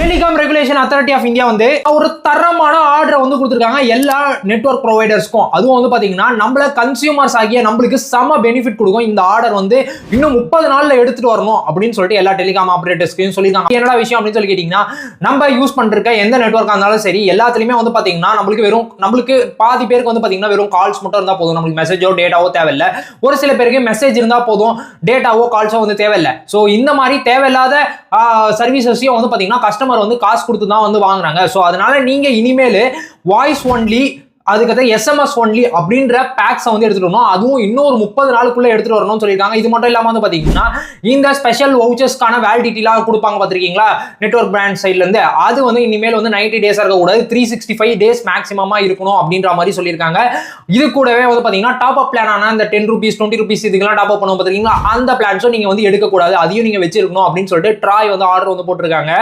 Telecom regulation authority of India வந்து ஒரு தரமான ஆர்டரை வந்து கொடுத்துருக்காங்க எல்லா நெட்வொர்க் ப்ரொவைடர்ஸ்க்கும். அதுவும் வந்து பாத்தீங்கன்னா நம்மள கன்சியூமர்ஸ் ஆகிய நம்மளுக்கு செம பெனிஃபிட் கொடுக்கும். இந்த ஆர்டர் வந்து இன்னும் 30 நாள்ல எடுத்துட்டு வரணும் அப்படின்னு சொல்லிட்டு எல்லா டெலிகாம் ஆபரேட்டர்ஸ்க்கும் சொல்லியிருக்காங்க. என்னடா விஷயம் அப்படின்னு சொல்லி கேட்டீங்கன்னா, நம்ம யூஸ் பண்ற எந்த நெட்வொர்க்கா இருந்தாலும் சரி எல்லாத்துலயுமே வந்து பாத்தீங்கன்னா நம்மளுக்கு பாதி பேருக்கு வந்து பாத்தீங்கன்னா வெறும் கால்ஸ் மட்டும் இருந்தா போதும். நம்மளுக்கு மெசேஜோ டேட்டாவோ தேவையில்லை. ஒரு சில பேருக்கு மெசேஜ் இருந்தா போதும், டேட்டாவோ கால்ஸோ வந்து தேவையில்லை. ஸோ இந்த மாதிரி தேவையில்லாத சர்வீசஸையும் வந்து பாத்தீங்கன்னா கஸ்டமர் வந்து காசு கொடுத்து தான் வந்து வாங்குறாங்க. ஸோ அதனால நீங்க இனிமேல் வாய்ஸ் ஒன்லி, அதுக்கப்புறம் SMS ஒன்லி அப்படின்ற பேக்ஸை வந்து எடுத்துட்டு வரணும். அதுவும் இன்னொரு 30 நாளுக்குள்ள எடுத்துட்டு வரணும்னு சொல்லியிருக்காங்க. இது மட்டும் இல்லாம வந்து பாத்தீங்கன்னா இந்த ஸ்பெஷல் வவுச்சர்ஸ்க்கான வேலிடிட்டிலாம் கொடுப்பாங்க பாத்திருக்கீங்களா நெட்வொர்க் பிராண்ட் சைட்ல இருந்து, அது வந்து இனிமேல் வந்து 90 டேஸ் இருக்கக்கூடாது, 365 டேஸ் மேக்ஸிமமா இருக்கணும் அப்படின்ற மாதிரி சொல்லியிருக்காங்க. இது கூடவே வந்து பாத்தீங்கன்னா டாப் அப் பிளானான இந்த 10 ரூபீஸ் 20 ரூபீஸ் இதுக்கெல்லாம் டாப் அப் பண்ணுவோம் பாத்திருக்கீங்களா, அந்த பிளான்ஸும் நீங்க வந்து எடுக்கக்கூடாது, அதையும் நீங்க வச்சிருக்கணும் அப்படின்னு சொல்லிட்டு ட்ராய் வந்து ஆர்டர் வந்து போட்டிருக்காங்க.